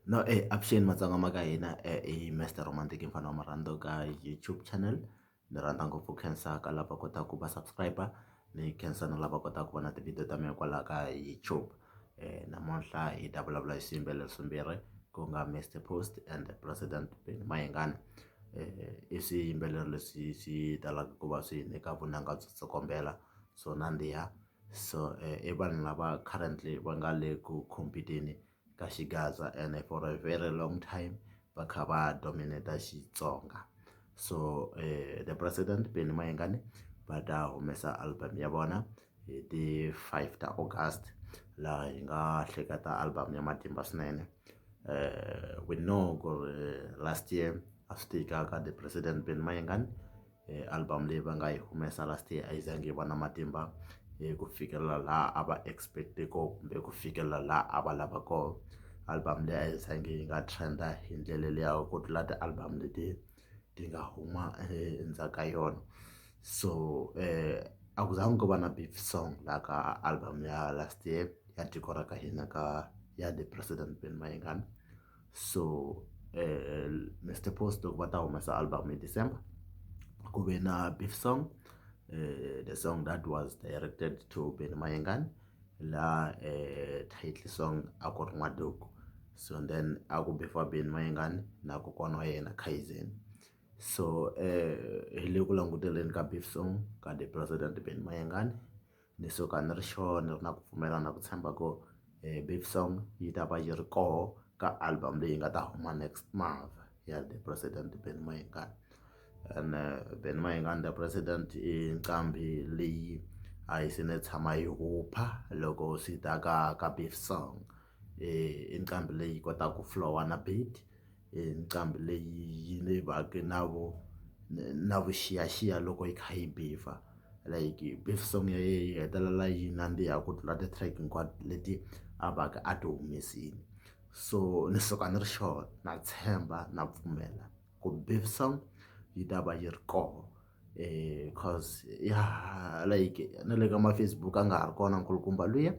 No, avuxeni matsonga ma ka hina i Mr Romantic mfana wa marhandzu ka YouTube channel. Ni rhandza ngopfu khensa ka lava kotaka ku va subscriber, ni khensa na lava kotaka ku vona tivhidiyo ta mina kwalaha ka YouTube. Namuntlha hi ta vulavula hi swiyimbeleri swimbirhi ku nga Mr Post and President Benny Mayengani. I swiyimbeleri leswi swi talaka ku va swi nyika vunanga byo tsokombela swo nandziha. So i vanhu lava currently va nga le ku compete-ni ka xigaza, and for a very long time va kha va dominate Xitsonga. So the president Benny Mayengani va ta humesa album ya vona hi ti 5 ta August, laha hi nga hleketa album ya matimba swinene. We know ku last year a swi tika ka the president Benny Mayengani, album leyi va nga yi humesa last year a yi zangi yi va na matimba ku fikelela laha a va expect ko, kumbe ku fikelela laha a va lava ko. Album leyi a yi zangi yi nga trenda hi ndlela liya ku tlula ti-album leti ti nga huma endzhaku ka yona. So a ku zangi ku va na beef song laha ka album ya last year ya tiko ra ka hina ka ya the president Benny Mayengani. So Mr Post loko va ta humesa album hi December ku ve na beef song, the song that was directed to Benny Mayengani, la title song a ku ri N'waduku. So then a ku before Benny Mayengani na kokwana wa yena xigazeni. So hi le ku languteleni ka beef song ka the president Benny Mayengani. Ni suka ni ri sure ni ri na ku pfumela na ku tshemba ku beef song yi ta va yi ri koho ka album leyi nga ta huma next month ya the president Benny Mayengani. And Benny Mayengani the president i nqambi leyi a yi se ne tshama yi hupha loko swi ta ka beef song. I nqambi leyi kotaka ku flow na beat, i nqambi leyi yi ne vaka na vuxiyaxiya loko yi kha yi beef-a. Like beef song ya yena yi hetelela yi nandziha ku tlula ti-track hinkwato leti a va ka a ti humesile. So ni suka ni ri sure, na tshemba, na pfumela ku beef song yi ta va yi ri koho. Cause ya like na le ka ma-Facebook a nga ha ri kona nkulukumba luya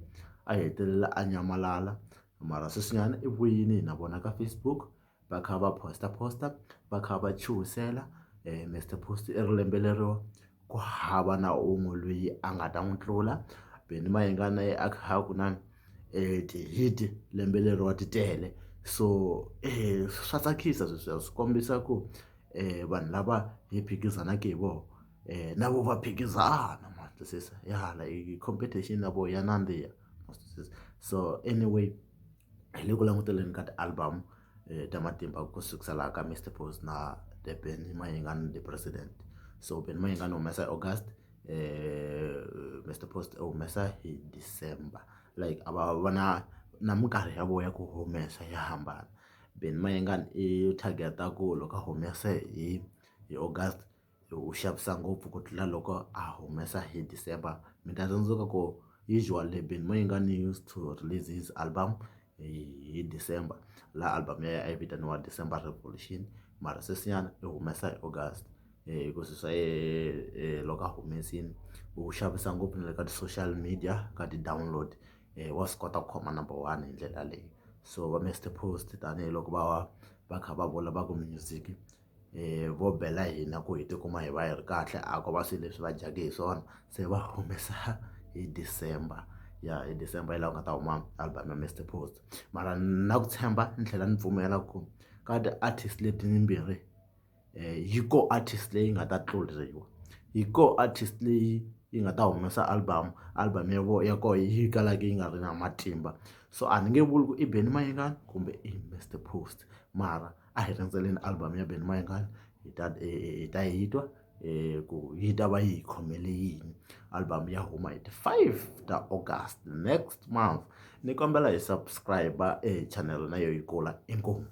a hetelela a nyamalala, mara sweswinyana i vuyini na vona ka Facebook va kha va posta va kha va chuhisela. Mr Post i ri lembe leriwa ku hava na un'we loyi a nga ta n'wi tlula. Benny Mayengani na yena a kha ku na ti-hit lembe leriwa ti tele. So swa tsakisa sweswiya, swi kombisa ku vanhu lava hi phikizanaka hi vona na vo va phikizana, ma twisisa, ya like competition na vona ya nandziha, ma twisisa. So anyway hi le ku languteleni ka ti-album ta matimba ku sukisa laha ka Mr Post na the Benny Mayengani the president. So Benny Mayengani u humesa hi August, Mr Post u humesa hi December. Like a va na minkarhi ya vona ya ku humesa ya hambana. Benny Mayengani i target-a ku loko a humese hi August u xavisa ngopfu ku tlula loko a humesa hi December. Mi ta tsundzuka ku usually Benny Mayengani used to release his album hi December, laha album ya yena a yi vitaniwa December Revolution, mara sweswinyana i humesa hi August. Ku swilo swa yena loko a humesile u xavisa ngopfu na le ka ti-social media ka ti-download, wa swi kota ku khoma number 1 hi ndlela leyi. So va Mr Post tanihiloko va kha va vula va ku music vo bela hina ku hi tikuma hi va hi ri kahle, a ko va swilo leswi va jake hi swona, se va humesa hi December. Ya hi December hi laha ku nga ta huma album ya Mr Post. Mara na ku tshemba ni tlhela ni pfumela ku ka ti-artist leti nimbirhi yi ko artist leyi nga ta tluriwa, yi ko artist leyi yi nga ta humesa album ya koho yi kalaka yi nga ri na matimba. So a ni nge vuli ku i Benny Mayengani kumbe i Mr Post, mara a hi rindzeleni album ya Benny Mayengani hi ta yi twa ku yi ta va yi hi khomele yini. Album ya huma hi ti 5 ta August next month. Ni kombela hi subscribe channel na yo yi kula. Inkomu.